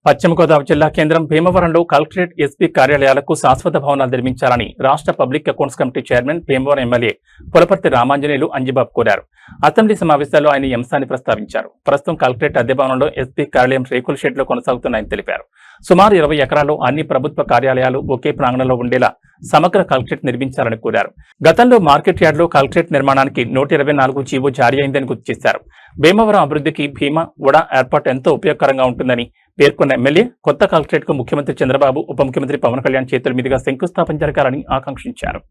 పశ్చిమ గోదావరి జిల్లా కేంద్రం భీమవరంలో కలెక్టరేట్ ఎస్పీ కార్యాలయాలకు శాశ్వత భవనాలు నిర్మించాలని రాష్ట్ర public accounts committee chairman Bhimavaram MLA Pulaparthi Ramanjaneyulu Anjibabu కోరారు. అసెంబ్లీ సమావేశాల్లో ఆయన ఈ అంశాన్ని ప్రస్తావించారు. ప్రస్తుతం కలెక్టరేట్ అద్దె భవనంలో ఎస్పీ కార్యాలయం రేకుల షెడ్లో కొనసాగుతున్నాయని తెలిపారు. సుమారు 20 ఎకరాల్లో అన్ని ప్రభుత్వ కార్యాలయాలు ఒకే ప్రాంగణంలో ఉండేలా సమగ్ర కలెక్టరేట్ నిర్మించాలని కోరారు. గతంలో మార్కెట్ యార్డ్లో కలెక్టరేట్ నిర్మాణానికి 124 జీవో జారీ అయిందని గుర్తు చేశారు. భీమవరం అభివృద్ధికి భీమా ఉడా ఏర్పాటు ఎంతో ఉపయోగకరంగా ఉంటుందని పేర్కొన్న ఎమ్మెల్యే కొత్త కలెక్టరేట్ కు ముఖ్యమంత్రి చంద్రబాబు, ఉప ముఖ్యమంత్రి పవన్ కళ్యాణ్ చేతుల మీదుగా శంకుస్థాపన జరగాలని ఆకాంక్షించారు.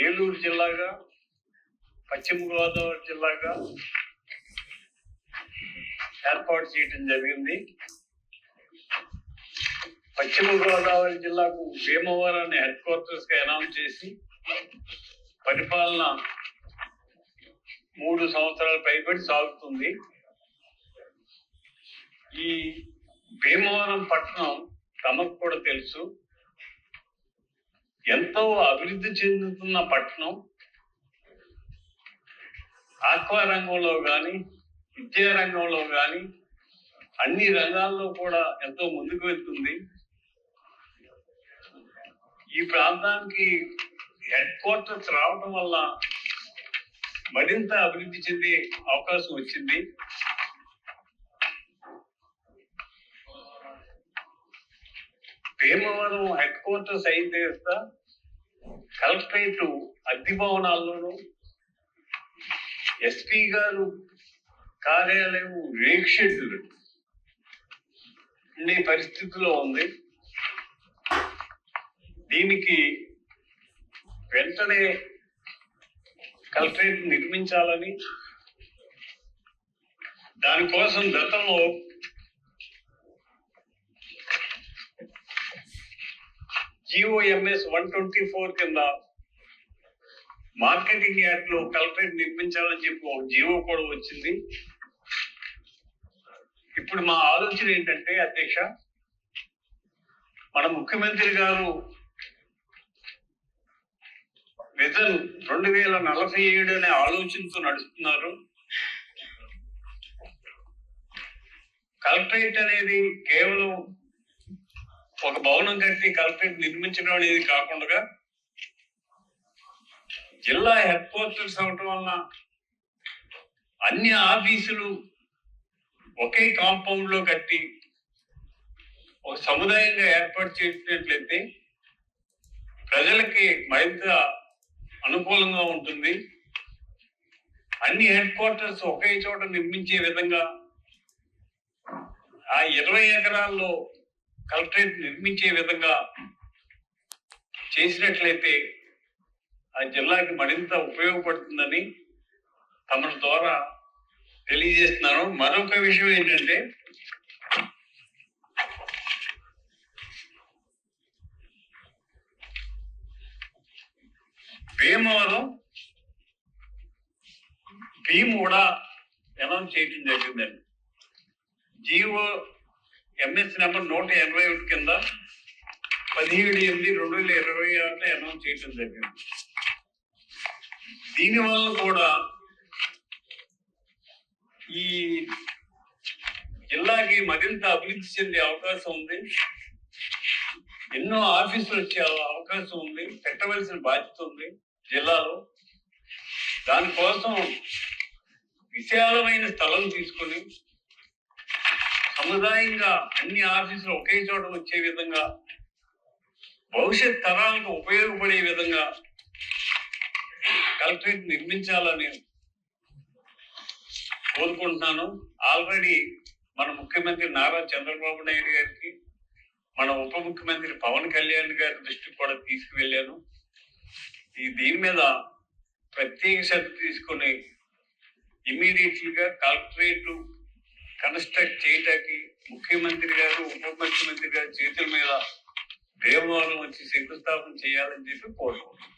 ఏలూరు జిల్లాగా, పశ్చిమ గోదావరి జిల్లాగా ఏర్పాటు చేయడం జరిగింది. పశ్చిమ గోదావరి జిల్లాకు భీమవరాన్ని హెడ్ క్వార్టర్స్ గా అనౌన్స్ చేసి పరిపాలన 3 సంవత్సరాల పైబడి సాగుతుంది. ఈ భీమవరం పట్టణం తమకు కూడా తెలుసు, ఎంతో అభివృద్ధి చెందుతున్న పట్టణం. ఆక్వా రంగంలో కానీ, విద్యా రంగంలో కానీ అన్ని రంగాల్లో కూడా ఎంతో ముందుకు వెళ్తుంది. ఈ ప్రాంతానికి హెడ్ క్వార్టర్స్ రావడం వల్ల మరింత అభివృద్ధి చెందే అవకాశం వచ్చింది. భీమవరం హెడ్ క్వార్టర్స్ అయిన తర్వాత కలెక్టరేట్ అద్దె భవనాల్లోనూ, ఎస్పీ గారు కార్యాలయం రేక్ షెడ్లు ఉండే పరిస్థితిలో ఉంది. దీనికి వెంటనే కలెక్టరేట్ నిర్మించాలని, దానికోసం గతంలో GOMS 124 కింద మార్కెటింగ్ యార్డ్ లో కలెక్టరేట్ నిర్మించాలని చెప్పి జీవో కూడా వచ్చింది. ఇప్పుడు మా ఆలోచన ఏంటంటే, అధ్యక్ష, మన ముఖ్యమంత్రి గారు విజన్ 2047 అనే ఆలోచనతో నడుస్తున్నారు. కలెక్టరేట్ అనేది కేవలం ఒక భవనం కట్టి కలెక్టరేట్ నిర్మించడం అనేది కాకుండా జిల్లా హెడ్ క్వార్టర్స్ అవటం వల్ల అన్ని ఆఫీసులు ఒకే కాంపౌండ్ లో కట్టి ఒక సముదాయంగా ఏర్పాటు చేసినట్లయితే ప్రజలకి మరింత అనుకూలంగా ఉంటుంది. అన్ని హెడ్ క్వార్టర్స్ ఒకే చోట నిర్మించే విధంగా ఆ 20 ఎకరాల్లో కలెక్టరేట్ నిర్మించే విధంగా చేసినట్లయితే ఆ జిల్లాకి మరింత ఉపయోగపడుతుందని తమ ద్వారా తెలియజేస్తున్నాను. మరొక విషయం ఏంటంటే, భీమవరం భీమ్ కూడా అనౌన్స్ చేయడం జరిగిందండి. GOMS నెంబర్ 181 కింద 17/8/2026 అనౌన్స్ చేయడం జరిగింది. దీనివల్ల కూడా ఈ జిల్లాకి మరింత అభివృద్ధి చెందే అవకాశం ఉంది. ఎన్నో ఆఫీసులు వచ్చే అవకాశం ఉంది. పెట్టవలసిన బాధ్యత ఉంది జిల్లాలో. దానికోసం విశాలమైన స్థలం తీసుకొని సముదాయంగా అన్ని ఆఫీసులు ఒకే చోట వచ్చే విధంగా, భవిష్యత్ తరాలకు ఉపయోగపడే విధంగా కలెక్టరేట్ నిర్మించాలని కోరుకుంటున్నాను. ఆల్రెడీ మన ముఖ్యమంత్రి నారా చంద్రబాబు నాయుడు గారికి, మన ఉప ముఖ్యమంత్రి పవన్ కళ్యాణ్ గారి దృష్టికి కూడా తీసుకువెళ్ళాను. దీని మీద ప్రత్యేక శ్రద్ధ తీసుకుని ఇమీడియట్లీగా కలెక్టరేట్ కన్స్ట్రక్ట్ చేయడానికి ముఖ్యమంత్రి గారు, ఉప ముఖ్యమంత్రి గారి చేతుల మీద భీమవరం వచ్చి శంకుస్థాపన చేయాలని చెప్పి కోరుకుంటున్నాను.